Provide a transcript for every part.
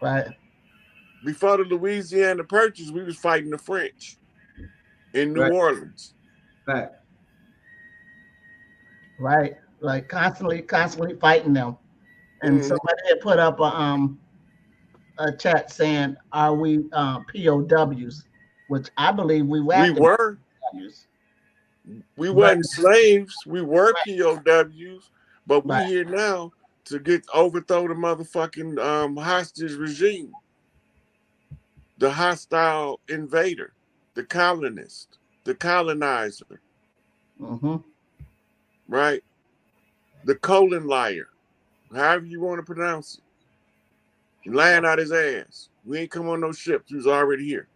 Right. Before the Louisiana Purchase, we was fighting the French in New Right. Orleans. Right. Right. Like constantly fighting them. And Mm. somebody had put up a chat saying, "Are we POWs?" Which I believe we were We acting were. POWs. We But wasn't slaves. We were right, POWs. But we right. here now to get overthrow the motherfucking hostage regime, the hostile invader, the colonist, the colonizer, Mm-hmm. right? The colon liar, however you want to pronounce it. He lying out his ass. We ain't come on no ships. We was already here.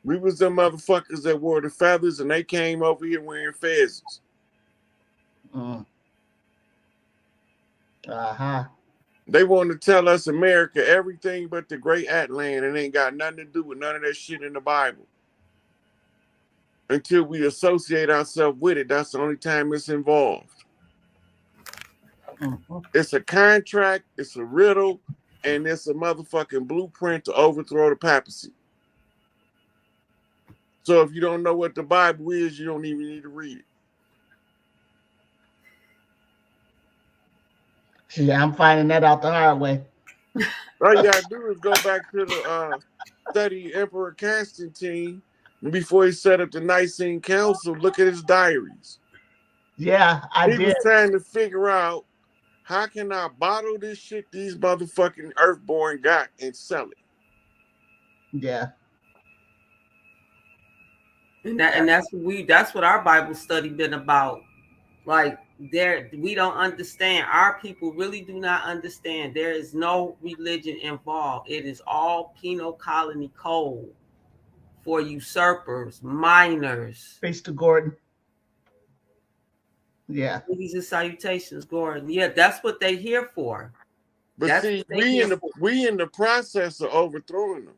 We was them motherfuckers that wore the feathers and they came over here wearing fezzes. Mm. Uh-huh. They want to tell us America everything but the great Atlant and ain't got nothing to do with none of that shit in the Bible. Until we associate ourselves with it, that's the only time it's involved. Mm-hmm. It's a contract, it's a riddle, and it's a motherfucking blueprint to overthrow the papacy. So if you don't know what the Bible is, you don't even need to read it. See, I'm finding that out the hard way. All you gotta do is go back to the study Emperor Constantine before he set up the Nicene Council. Look at his diaries. Yeah, I He did. was trying to figure out how can I bottle this shit these motherfucking earthborn got and sell it. Yeah. And that's what our Bible study been about. Like there, we don't understand. Our people really do not understand. There is no religion involved. It is all penal colony code for usurpers, minors. Face to Gordon. Yeah. These are salutations, Gordon. Yeah, that's what they here for. But That's see, what they here for. we in the process of overthrowing them.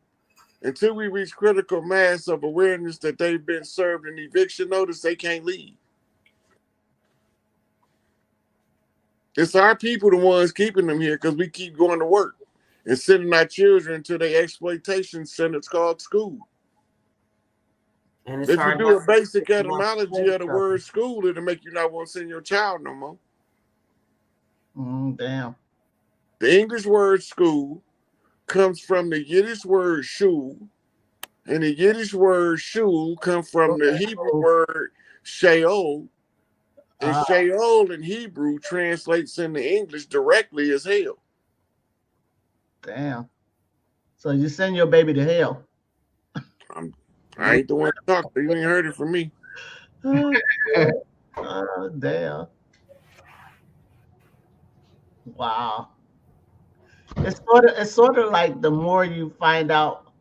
Until we reach critical mass of awareness that they've been served an eviction notice, they can't leave. It's our people the ones keeping them here because we keep going to work and sending our children to their exploitation centers called school. And it's If you hard do a not basic to etymology of the word school, it'll make you not want to send your child no more. Damn. The English word school comes from the Yiddish word shul, and the Yiddish word shul comes from the Hebrew word sheol, and sheol in Hebrew translates into English directly as hell. Damn. So you send your baby to hell. I ain't the one to talk to. You ain't heard it from me. Damn. Wow. It's sort of like the more you find out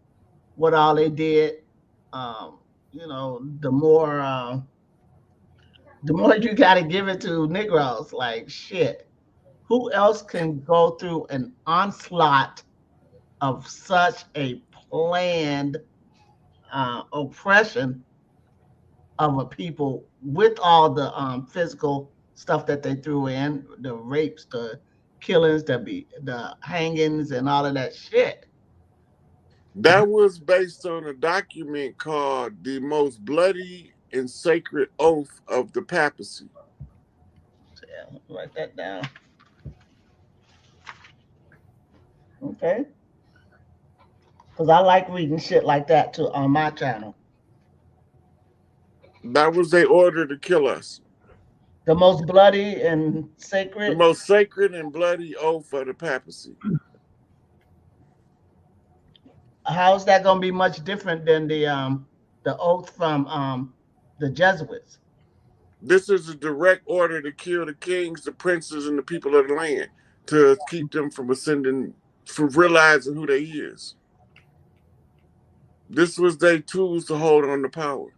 what all they did, um, the more you gotta give it to Negroes. Like shit. Who else can go through an onslaught of such a planned oppression of a people with all the physical stuff that they threw in, the rapes, the killings, the hangings, and all of that shit. That was based on a document called The Most Bloody and Sacred Oath of the Papacy. Yeah, write that down. Okay. Because I like reading shit like that too on my channel. That was their order to kill us. The most bloody and The sacred. most sacred and bloody oath of the papacy. How's that going to be much different than the oath from the Jesuits? This is a direct order to kill the kings, the princes, and the people of the land to keep them from ascending, from realizing who they is. This was their tools to hold on to power.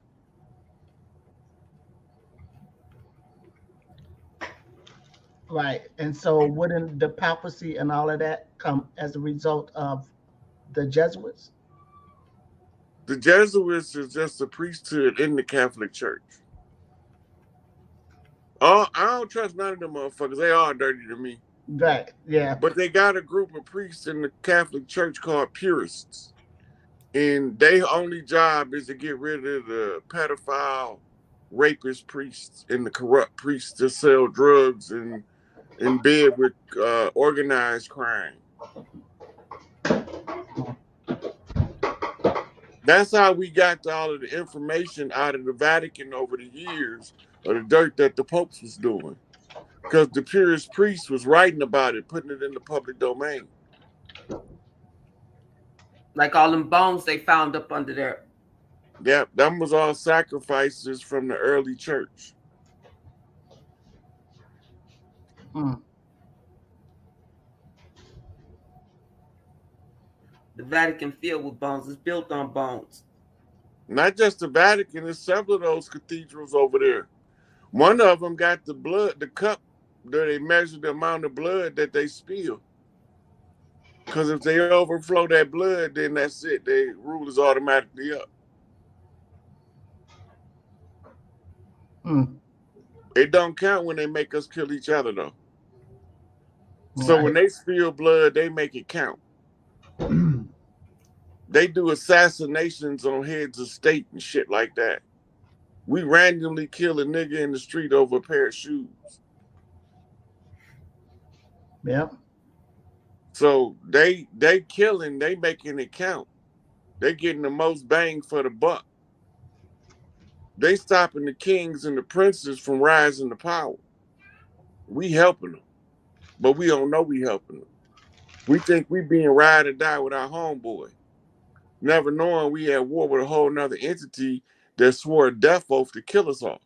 Right. And so wouldn't the papacy and all of that come as a result of the Jesuits? The Jesuits is just a priesthood in the Catholic Church. Oh, I don't trust none of them motherfuckers. They all dirty to me. Right. Yeah. But they got a group of priests in the Catholic Church called purists. And their only job is to get rid of the pedophile, rapist priests and the corrupt priests that sell drugs and in bed with organized crime. That's how we got all of the information out of the Vatican over the years of the dirt that the popes was doing. Because the purist priest was writing about it, putting it in the public domain. Like all them bones they found up under there. Yeah, them was all sacrifices from the early church. Mm. The Vatican filled with bones. It's built on bones. Not just the Vatican, there's several of those cathedrals over there. One of them got the blood, the cup that they measure the amount of blood that they spill. Because if they overflow that blood, then that's it. Their rule is automatically up. Mm. It don't count when they make us kill each other, though. So Right. when they spill blood, they make it count. They do assassinations on heads of state and shit like that. We randomly kill a nigga in the street over a pair of shoes. Yep. So they killing, they making it count. They getting the most bang for the buck. They stopping the kings and the princes from rising to power. We helping them, but we don't know we helping them. We think we being ride or die with our homeboy, never knowing we at war with a whole nother entity that swore a death oath to kill us off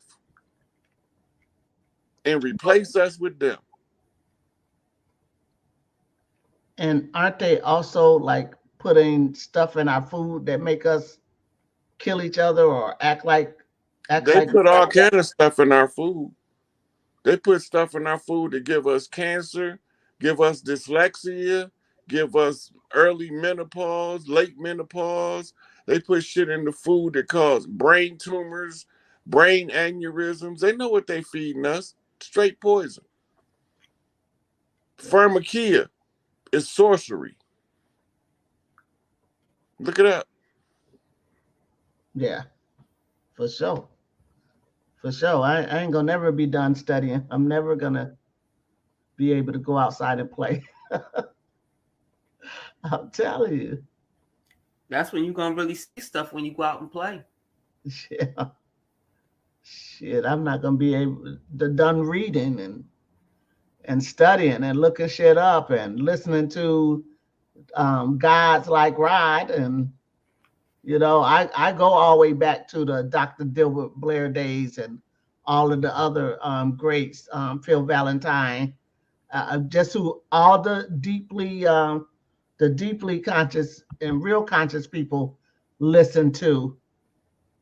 and replace us with them. And aren't they also like putting stuff in our food that make us kill each other or act They like put all kind of stuff in our food. They put stuff in our food to give us cancer, give us dyslexia, give us early menopause, late menopause. They put shit in the food that cause brain tumors, brain aneurysms. They know what they feeding us. Straight poison. Pharmakia is sorcery. Look it up. Yeah, for sure. For sure. I ain't gonna never be done studying. I'm never gonna be able to go outside and play. I'm telling you. That's when you're gonna really see stuff when you go out and play. Shit. Shit, I'm not gonna be able to done reading and studying and looking shit up and listening to guides like Rod and I go all the way back to the Dr. Dilbert Blair days and all of the other greats, Phil Valentine, just who all the deeply conscious and real conscious people listen to.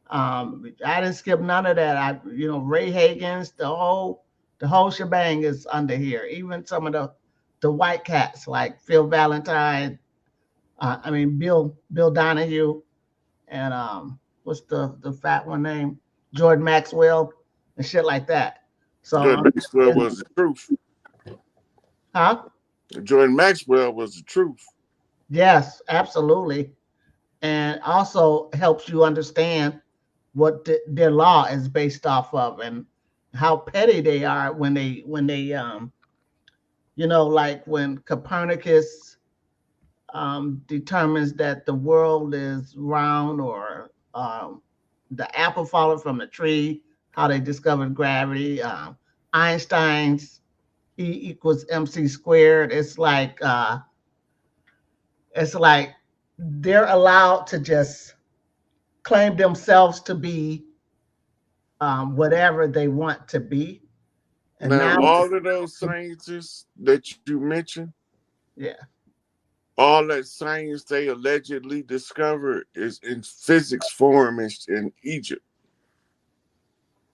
I didn't skip none of that. Ray Hagen's, the whole shebang is under here. Even some of the white cats like Phil Valentine, Bill Donahue, and what's the fat one name? Jordan Maxwell and shit like that. So Jordan Maxwell was the truth. huh? Jordan Maxwell was the truth. Yes, absolutely. And also helps you understand what their law is based off of and how petty they are when they like when Copernicus determines that the world is round or the apple falling from the tree, how they discovered gravity, Einstein's E equals MC squared. It's like they're allowed to just claim themselves to be whatever they want to be. And Now, now, all of those scientists that you mentioned, yeah, all that science they allegedly discovered is in physics form in Egypt.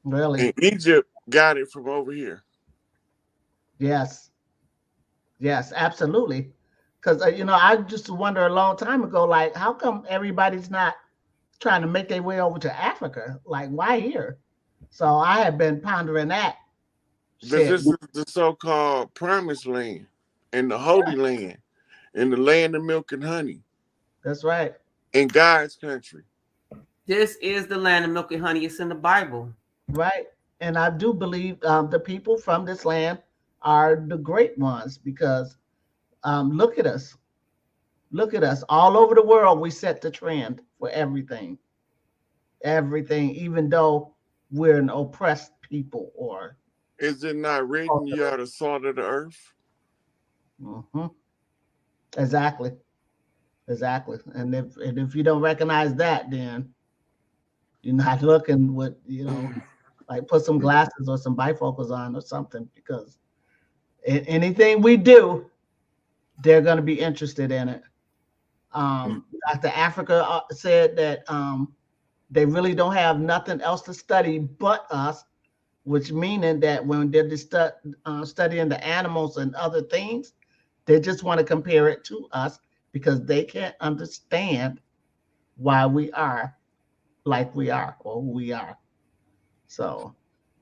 really, And Egypt got it from over here. yes, yes, absolutely. Because I just wonder a long time ago, like, how come everybody's not trying to make their way over to Africa? Like, why here? So I have been pondering that Because shit. this is the so-called promised land. in the Holy Land, in the land of milk and honey. That's right. In God's country. This is the land of milk and honey. It's in the Bible. Right. And I do believe the people from this land are the great ones because look at us. Look at us. All over the world, we set the trend for everything. Everything, even though we're an oppressed people or. Is it not written you are the salt of the earth? Mm-hmm. Exactly. Exactly. And if you don't recognize that, then you're not looking with, like put some glasses or some bifocals on or something, because anything we do, they're going to be interested in it. Dr. Africa said that they really don't have nothing else to study but us, which meaning that when they're studying the animals and other things, they just want to compare it to us because they can't understand why we are like we are or who we are. So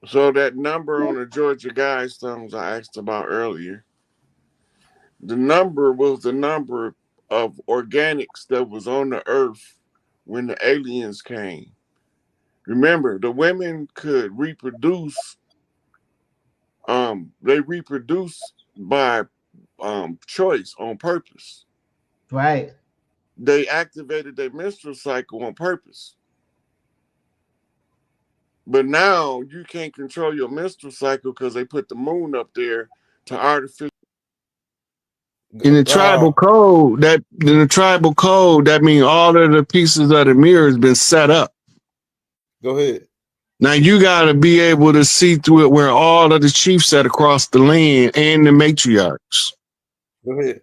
that number on the Georgia Guidestones I asked about earlier, the number was the number of organics that was on the earth when the aliens came. Remember, the women could reproduce. They reproduce by choice on purpose. right. They activated their menstrual cycle on purpose. But now you can't control your menstrual cycle because they put the moon up there to artificially. In the tribal code, that means all of the pieces of the mirror has been set up. Go ahead. Now you got to be able to see through it where all of the chiefs sat across the land and the matriarchs. Go ahead.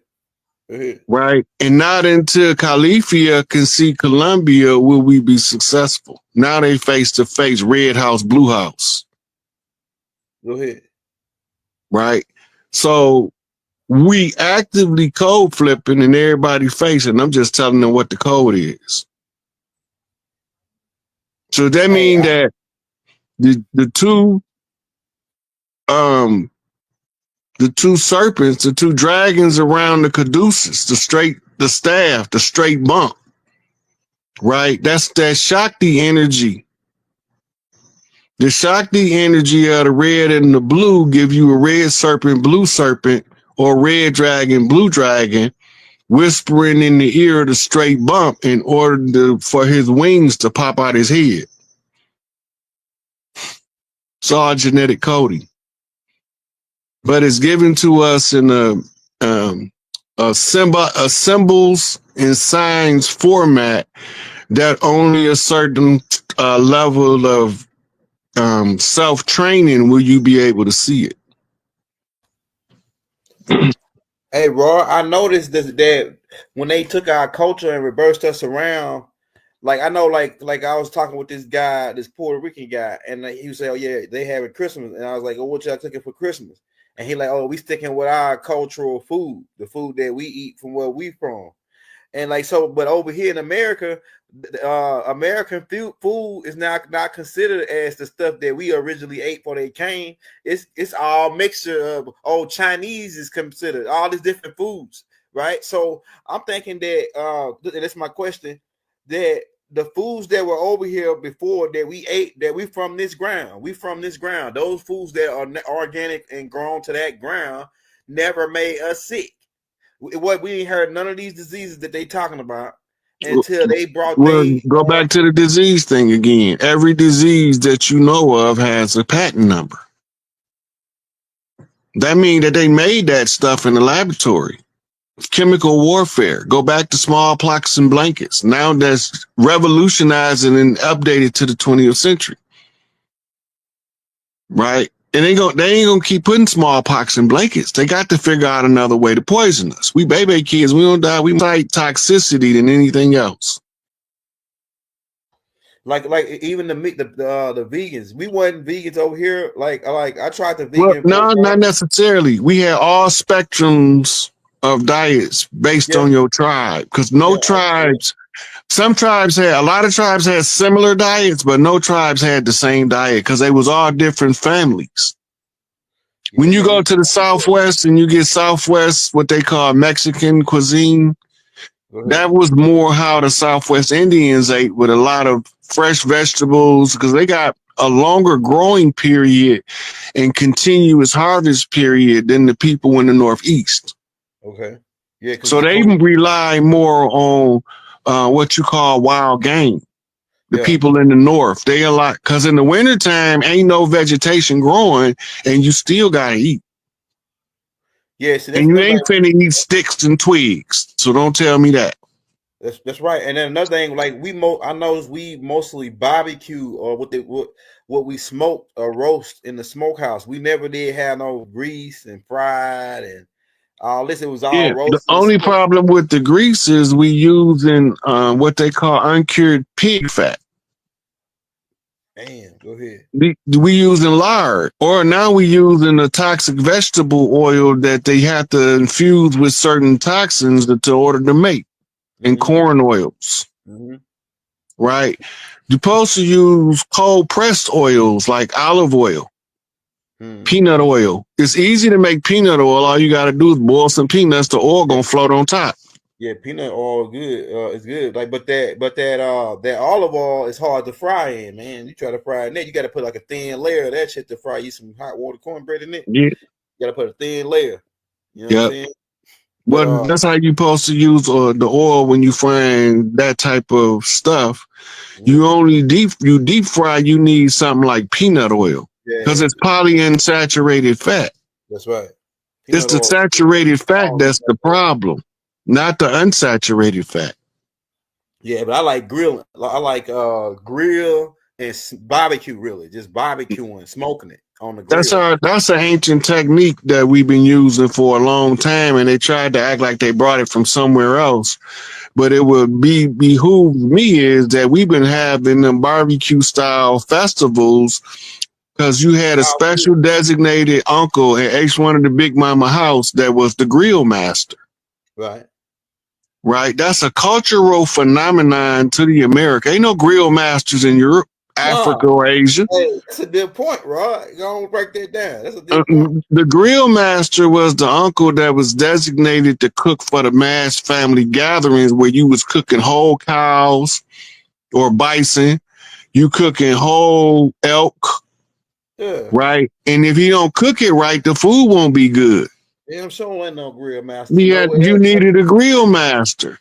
Go ahead. Right. And not until Califia can see Columbia will we be successful. Now they face to face red house, blue house. Go ahead. Right. So we actively code flipping and everybody facing. I'm just telling them what the code is. So that means that the two serpents, the two dragons around the caduceus, the staff, the straight bump, right? That's that Shakti energy. The Shakti energy of the red and the blue give you a red serpent, blue serpent, or red dragon, blue dragon, whispering in the ear of the straight bump in order for his wings to pop out his head. It's all genetic coding. But it's given to us in a symbols and signs format that only a certain level of self-training will you be able to see it. Hey, Raw, I noticed that when they took our culture and reversed us around, like I know, like I was talking with this guy, this Puerto Rican guy, and he would say, "Oh yeah, they have it Christmas," and I was like, "Oh, what y'all cooking for Christmas?" And he like, "Oh, we sticking with our cultural food, the food that we eat from where we from." And like so, but over here in America, American food is now not considered as the stuff that we originally ate before they came. It's all mixture of Chinese is considered all these different foods, right? So I'm thinking that and that's my question, that the foods that were over here before that we ate, that we from this ground, those foods that are organic and grown to that ground never made us sick. We ain't heard none of these diseases that they talking about until they brought. Go back to the disease thing again. Every disease that you know of has a patent number. That means that they made that stuff in the laboratory. Chemical warfare. Go back to smallpox and blankets. Now that's revolutionizing and updated to the 20th century. Right? And they ain't gonna keep putting smallpox in blankets. They got to figure out another way to poison us. We baby kids, we don't die. We fight toxicity than anything else. Like even the vegans, we wasn't vegans over here. Like I tried the vegan. Well, no, not necessarily. We had all spectrums of diets based on your tribe, because tribes. Some tribes a lot of tribes had similar diets, but no tribes had the same diet because they was all different families. When you go to the Southwest and you get Southwest, what they call Mexican cuisine, that was more how the Southwest Indians ate, with a lot of fresh vegetables, because they got a longer growing period and continuous harvest period than the people in the Northeast. Okay. Yeah. So they rely more on what you call wild game. The people in the North, they a lot, because in the wintertime, ain't no vegetation growing and you still got to eat. Yeah. See, and you ain't finna eat sticks and twigs. So don't tell me that. That's right. And then another thing, like I noticed we mostly barbecue, or what we smoked or roast in the smokehouse. We never did have no grease and fried and all this. It was all roasted. The only problem with the grease is we using what they call uncured pig fat. Damn, go ahead. We using lard, or now we using a toxic vegetable oil that they have to infuse with certain toxins to order to make. And corn oils, right? You're supposed to use cold pressed oils like olive oil, peanut oil. It's easy to make peanut oil. All you got to do is boil some peanuts. The oil gonna float on top. Yeah, peanut oil good. It's good. Like, but that olive oil is hard to fry in, man. You try to fry in there, you got to put like a thin layer of that shit to fry you some hot water cornbread in it. Yeah, you got to put a thin layer. You know what I'm saying? Well, that's how you're supposed to use the oil when you frying that type of stuff. You only deep fry. You need something like peanut oil because it's polyunsaturated fat. That's right. It's the saturated fat that's the problem, not the unsaturated fat. Yeah, but I like grilling. I like grill and barbecue. Really, just barbecuing, smoking it on the grill. That's an ancient technique that we've been using for a long time, and they tried to act like they brought it from somewhere else. But it would behoove me is that we've been having them barbecue style festivals because you had a special designated uncle in each one of the Big Mama house that was the grill master. Right. Right. That's a cultural phenomenon to the America. Ain't no grill masters in Europe, Africa, or Asia. Hey, that's a good point, Rod. Go on, break that down. That's a good point. The grill master was the uncle that was designated to cook for the mass family gatherings where you was cooking whole cows or bison. You cooking whole elk. Yeah. Right. And if you don't cook it right, the food won't be good. Yeah, I'm sure ain't no grill master. You needed a grill master.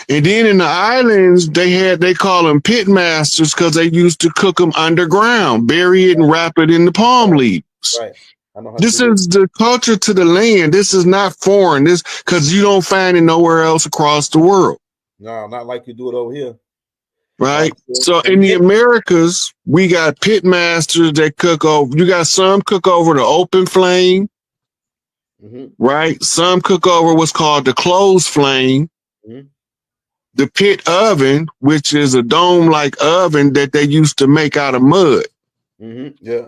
And then in the islands, they call them pit masters because they used to cook them underground, bury it and wrap it in the palm leaves. Right. I know how this is the culture to the land. This is not foreign. This because you don't find it nowhere else across the world. No, not like you do it over here. Right. So in the Americas, we got pit masters that cook over. You got some cook over the open flame. Right. Some cook over what's called the closed flame. The pit oven, which is a dome-like oven that they used to make out of mud. Yeah.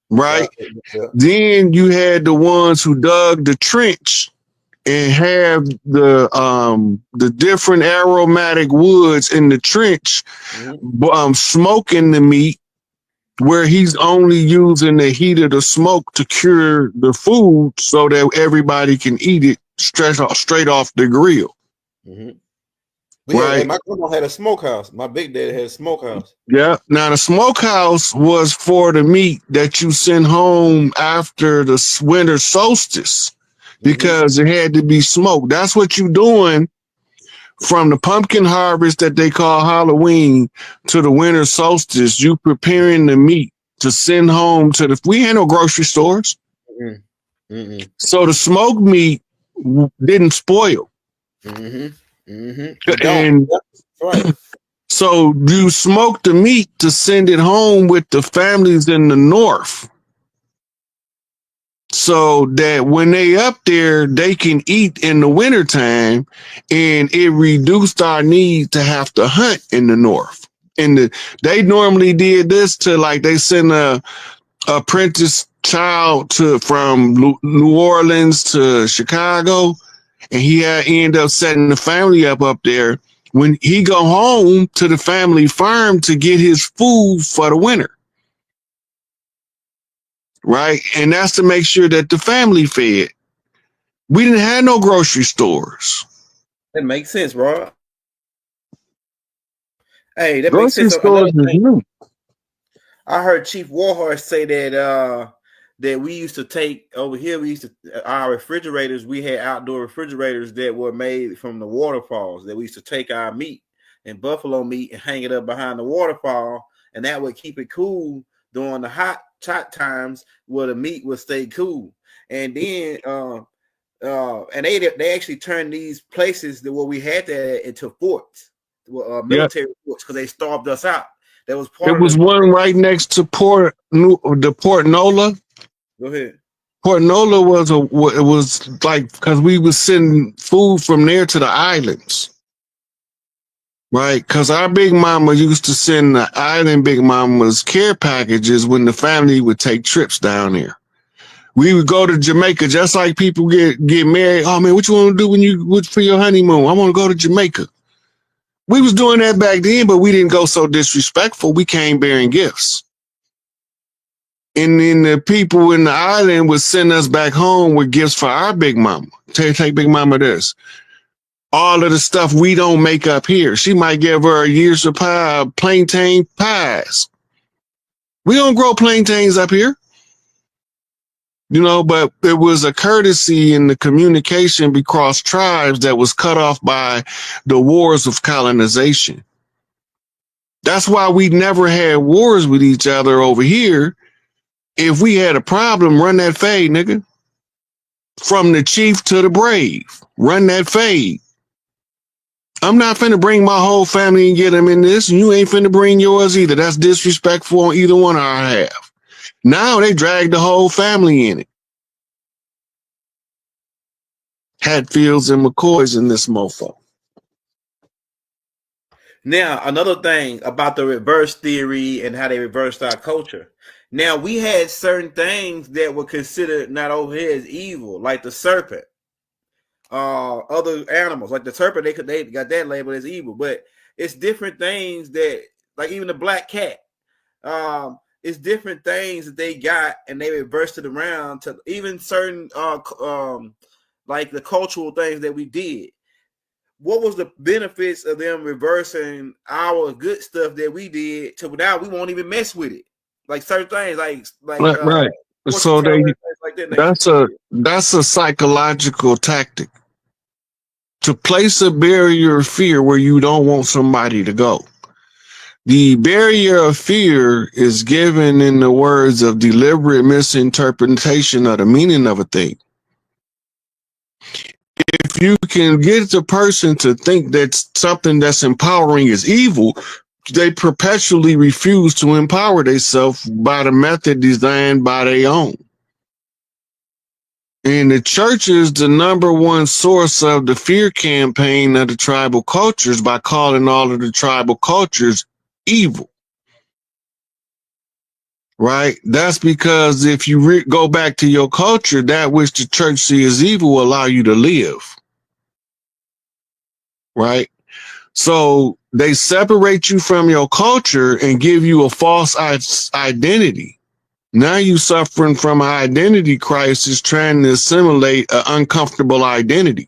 Right. Yeah. Then you had the ones who dug the trench and have the different aromatic woods in the trench, smoking the meat, where he's only using the heat of the smoke to cure the food so that everybody can eat it straight off the grill. Right. Yeah, my grandma had a smokehouse. My big daddy had a smokehouse. Yeah. Now the smokehouse was for the meat that you send home after the winter solstice because it had to be smoked. That's what you're doing from the pumpkin harvest that they call Halloween to the winter solstice. You preparing the meat to send home to we had no grocery stores. So the smoked meat didn't spoil. And so you smoke the meat to send it home with the families in the north so that when they up there, they can eat in the wintertime, and it reduced our need to have to hunt in the north. And they normally did this to they send a apprentice child from New Orleans to Chicago, and he end up setting the family up there. When he go home to the family farm to get his food for the winter. right? And that's to make sure that the family fed. We didn't have no grocery stores. That makes sense, bro. Hey, that makes Grocery sense. stores Another is thing, new. I heard Chief Warhorse say that that we used to take over here. We used to our refrigerators. We had outdoor refrigerators that were made from the waterfalls. That we used to take our meat and buffalo meat and hang it up behind the waterfall, and that would keep it cool during the hot times where the meat would stay cool. And then and they actually turned these places that where we had that into forts, military forts, because they starved us out. That was part There of was one right next to Port Nola. Go ahead. Port Nola was like, because we was sending food from there to the islands, right? Because our big mama used to send the island big mamas care packages when the family would take trips down there. We would go to Jamaica just like people get married. Oh man, what you want to do when you for your honeymoon? I want to go to Jamaica. We was doing that back then, but we didn't go so disrespectful. We came bearing gifts. And then the people in the island would send us back home with gifts for our big mama. Take big mama this. All of the stuff we don't make up here. She might give her a year's supply of plantain pies. We don't grow plantains up here. You know, but it was a courtesy in the communication across tribes that was cut off by the wars of colonization. That's why we never had wars with each other over here. If we had a problem, run that fade, nigga. From the chief to the brave, run that fade. I'm not finna bring my whole family and get them in this, and you ain't finna bring yours either. That's disrespectful on either one of our half. Now they drag the whole family in it. Hatfields and McCoys in this mofo. Now, another thing about the reverse theory and how they reversed our culture. Now, we had certain things that were considered not over here as evil, like the serpent. Other animals, like the serpent, they got that labeled as evil, but it's different things that, like even the black cat. It's different things that they got, and they reversed it around to even certain like the cultural things that we did. What was the benefits of them reversing our good stuff that we did to now we won't even mess with it? Like certain things, Right. So that's a psychological tactic to place a barrier of fear where you don't want somebody to go. The barrier of fear is given in the words of deliberate misinterpretation of the meaning of a thing. If you can get the person to think that something that's empowering is evil, they perpetually refuse to empower themselves by the method designed by their own. And the church is the number one source of the fear campaign of the tribal cultures by calling all of the tribal cultures evil. Right? That's because if you go back to your culture, that which the church sees as evil will allow you to live. Right? So they separate you from your culture and give you a false identity. Now you suffering from an identity crisis trying to assimilate an uncomfortable identity.